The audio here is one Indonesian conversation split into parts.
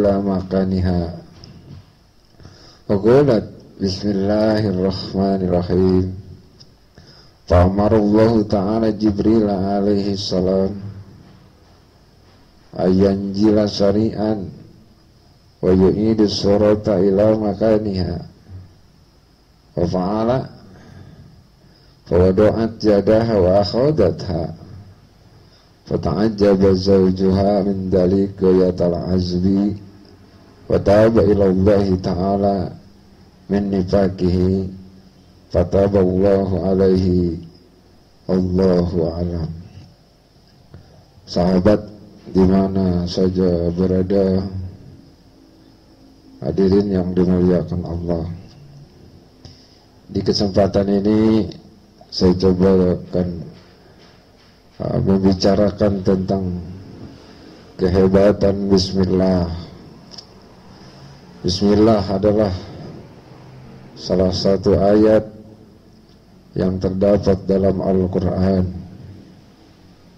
ila makaniha. Faqalat bismillahirrahmanirrahim. Fa'amarallahu ta'ala Jibril alaihi salam ayanjila sari'an wa yu'idu surata ila makaniha. Wa fa'ala fawadu'at jadaha wa akhadatha. Fata'ajjaba zawjuha min dalika yatal azbi wa taba ila Allah ta'ala min nifakihi fataballahu alaihi. Allahu a'lam. Sahabat dimana saja berada, hadirin yang dimuliakan Allah, di kesempatan ini saya coba akan membicarakan tentang kehebatan Bismillah. Bismillah adalah salah satu ayat yang terdapat dalam Al-Quran.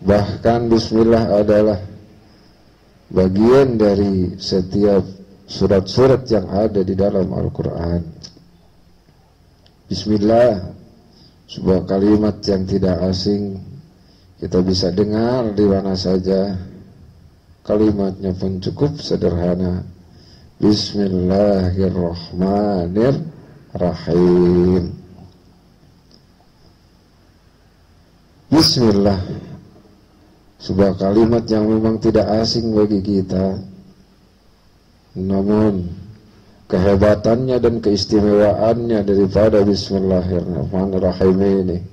Bahkan Bismillah adalah bagian dari setiap surat-surat yang ada di dalam Al-Quran. Bismillah, sebuah kalimat yang tidak asing, kita bisa dengar di mana saja. Kalimatnya pun cukup sederhana. Bismillahirrahmanirrahim. Bismillah, sebuah kalimat yang memang tidak asing bagi kita, namun kehebatannya dan keistimewaannya daripada Bismillahirrahmanirrahim ini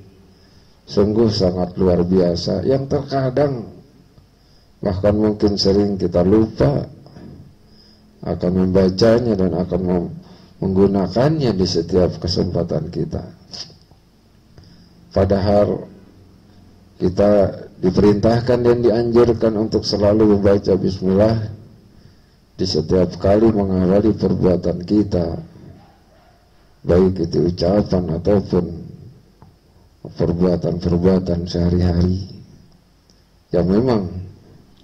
sungguh sangat luar biasa, yang terkadang bahkan mungkin sering kita lupa akan membacanya dan akan menggunakannya di setiap kesempatan kita. Padahal kita diperintahkan dan dianjurkan untuk selalu membaca Bismillah di setiap kali mengawali perbuatan kita, baik itu ucapan ataupun perbuatan-perbuatan sehari-hari yang memang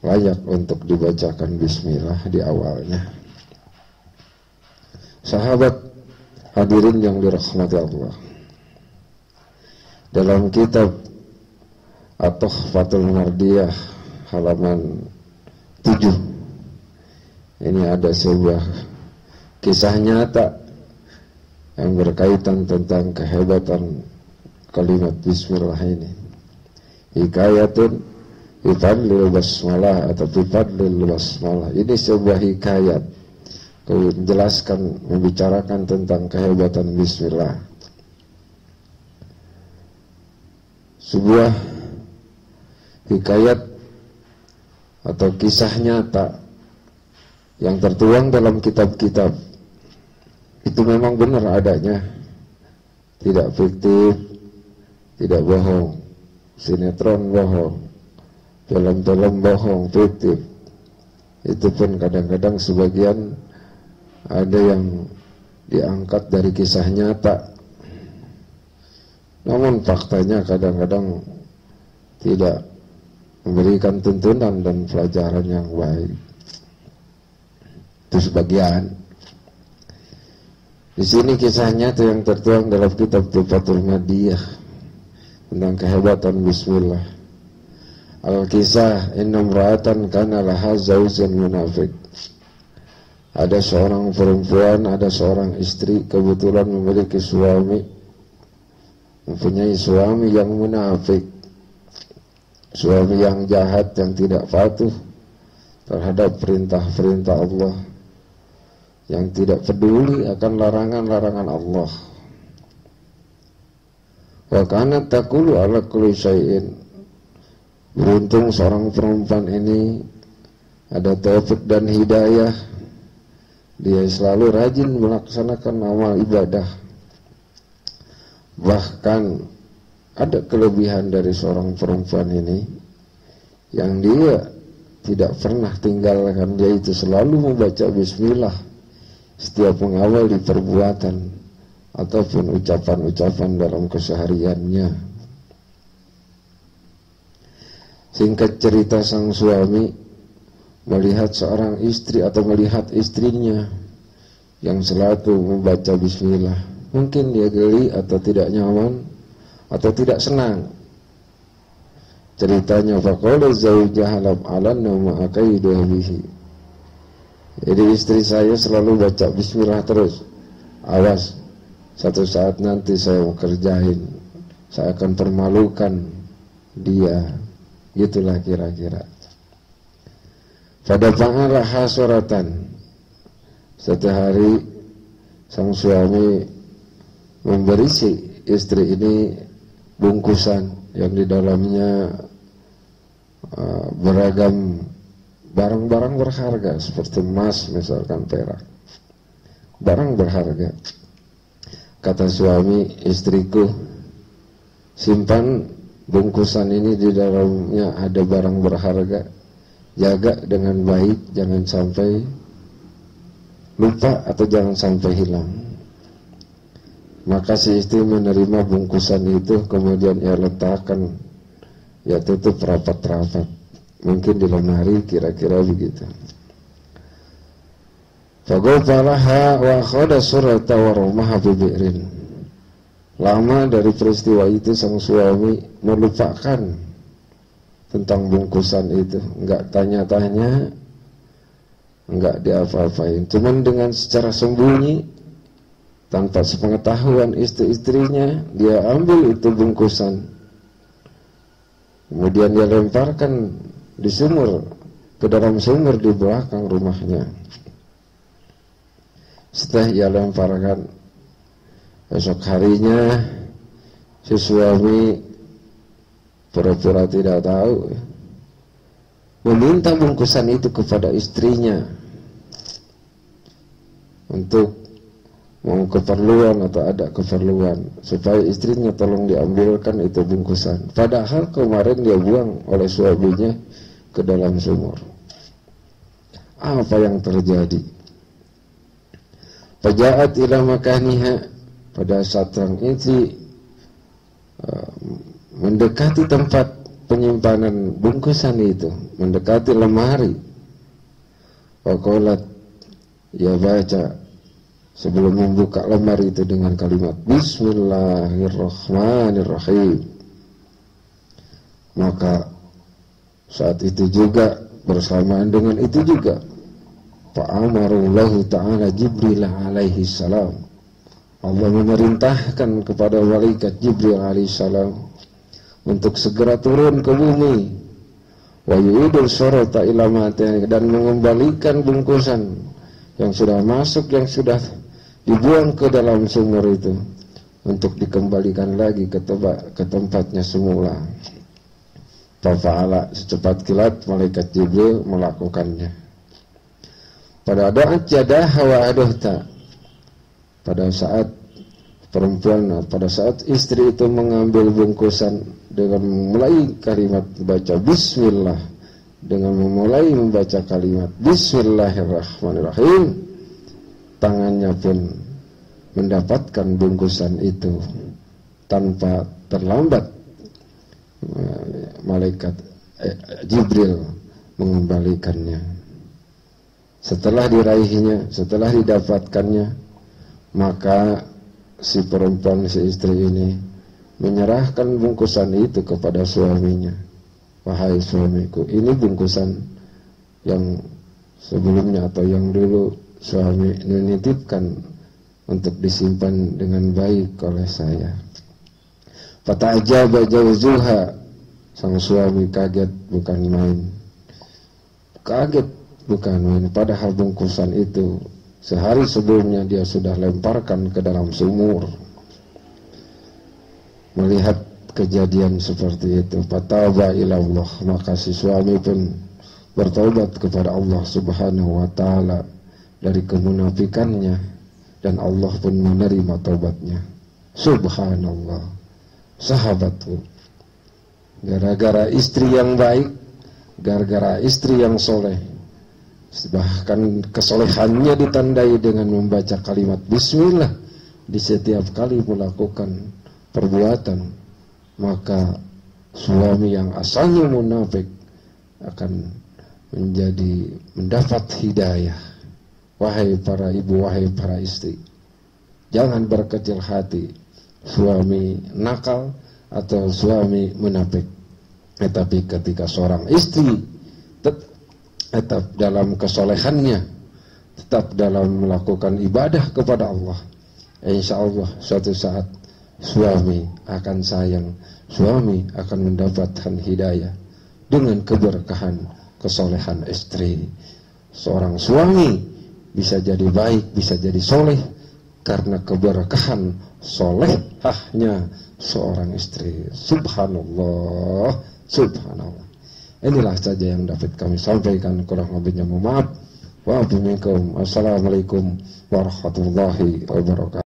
layak untuk dibacakan Bismillah di awalnya. Sahabat hadirin yang dirahmati Allah, dalam kitab At-Tuhfatul Mardiyah halaman 7 ini ada sebuah kisah nyata yang berkaitan tentang kehebatan kalimat Bismillah ini. Hikayatun bifadlil basmalah atau bifadlil basmalah. Ini sebuah hikayat menjelaskan, membicarakan tentang kehebatan Bismillah. Sebuah hikayat atau kisah nyata yang tertuang dalam kitab-kitab itu memang benar adanya, tidak fiktif, tidak bohong. Sinetron bohong, film-film bohong, fiktif. Itu pun kadang-kadang sebagian ada yang diangkat dari kisah nyata, namun faktanya kadang-kadang tidak memberikan tuntunan dan pelajaran yang baik. Itu sebagian. Di sini kisahnya itu yang tertuang dalam kitab Tuhfatul Mardiyah tentang kehebatan Bismillah. Al-kisah inna imra'atan kana laha zawjun munafiq. Ada seorang perempuan, ada seorang istri kebetulan memiliki suami, mempunyai suami yang munafik, suami yang jahat, yang tidak patuh terhadap perintah-perintah Allah, yang tidak peduli akan larangan-larangan Allah. Wa kanat taqulu ala kulli syai'in. Beruntung seorang perempuan ini ada taufik dan hidayah, dia selalu rajin melaksanakan amal ibadah. Bahkan ada kelebihan dari seorang perempuan ini, yang dia tidak pernah tinggalkan, yaitu selalu membaca Bismillah setiap mengawali perbuatan ataupun ucapan-ucapan dalam kesehariannya. Singkat cerita, sang suami melihat seorang istri atau melihat istrinya yang selalu membaca bismillah, mungkin dia geli atau tidak nyaman atau tidak senang. Ceritanya faqala zawjaha lam alanna ma akaidu bihi. Jadi istri saya selalu baca bismillah terus. Awas, satu saat nanti saya mau kerjain, saya akan permalukan dia. Gitulah kira-kira. Pada fa'ala hasuratan. Satu hari sang suami memberi si istri ini bungkusan yang di dalamnya beragam barang-barang berharga seperti emas, misalkan perak, barang berharga. Kata suami, istriku, simpan bungkusan ini, di dalamnya ada barang berharga, jaga dengan baik, jangan sampai lupa atau jangan sampai hilang. Maka si istri menerima bungkusan itu, kemudian ia letakkan, ia tutup rapat-rapat, mungkin di lemari, kira-kira begitu. Fagofalaha wa khada surata wa rumaha bibi'rin. Lama dari peristiwa itu sang suami melupakan tentang bungkusan itu, enggak tanya-tanya, enggak diapa-apain, cuman dengan secara sembunyi, tanpa sepengetahuan istri-istrinya, dia ambil itu bungkusan, kemudian dia lemparkan di sumur, ke dalam sumur di belakang rumahnya. Setelah ia lemparkan, esok harinya si suami pura-pura tidak tahu, meminta bungkusan itu kepada istrinya untuk mau keperluan atau ada keperluan, supaya istrinya tolong diambilkan itu bungkusan. Padahal kemarin dia buang oleh suaminya ke dalam sumur. Apa yang terjadi? Fajaat ila makaniha, pada saat sang istri mendekati tempat penyimpanan bungkusan itu, mendekati lemari, waqalat, ia baca sebelum membuka lemari itu dengan kalimat Bismillahirrahmanirrahim. Maka saat itu juga, bersamaan dengan itu juga, fa'amarullahu ta'ala Jibril alaihi salam, Allah memerintahkan kepada malaikat Jibril alaihi salam untuk segera turun ke bumi, wa yu'idul surata ila matani, dan mengembalikan bungkusan yang sudah masuk, yang sudah dibuang ke dalam sumur itu, untuk dikembalikan lagi ke tempatnya semula. Fa'ala, secepat kilat malaikat Jibril melakukannya. Pada doa jadah wa aduhta, pada saat perempuan, pada saat istri itu mengambil bungkusan dengan memulai kalimat baca Bismillah, dengan memulai membaca kalimat Bismillahirrahmanirrahim, tangannya pun mendapatkan bungkusan itu tanpa terlambat. Malaikat Jibril mengembalikannya. Setelah diraihnya, setelah didapatkannya, maka si perempuan, si istri ini menyerahkan bungkusan itu kepada suaminya. Wahai suamiku, ini bungkusan yang sebelumnya atau yang dulu suami menitipkan untuk disimpan dengan baik oleh saya. Fata'ajaba jawzuha, sang suami kaget bukan main. Kaget bukan main, padahal bungkusan itu sehari sebelumnya dia sudah lemparkan ke dalam sumur. Melihat kejadian seperti itu, fataba ilallah, maka si suami pun bertaubat kepada Allah subhanahu wa ta'ala dari kemunafikannya, dan Allah pun menerima taubatnya. Subhanallah, sahabatku, gara-gara istri yang baik, gara-gara istri yang soleh, bahkan kesolehannya ditandai dengan membaca kalimat Bismillah di setiap kali melakukan perbuatan, maka suami yang asalnya munafik akan mendapat hidayah. Wahai para ibu, wahai para istri, jangan berkecil hati suami nakal atau suami munafik. Tetapi ketika seorang istri tetap dalam kesolehannya, tetap dalam melakukan ibadah kepada Allah, insya Allah suatu saat suami akan sayang, suami akan mendapatkan hidayah dengan keberkahan kesolehan istri. Seorang suami bisa jadi baik, bisa jadi soleh karena keberkahan solehahnya seorang istri. Subhanallah, subhanallah. Inilah saja yang dapat kami sampaikan, kurang lebihnya mohon maaf. Wassalamualaikum warahmatullahi wabarakatuh.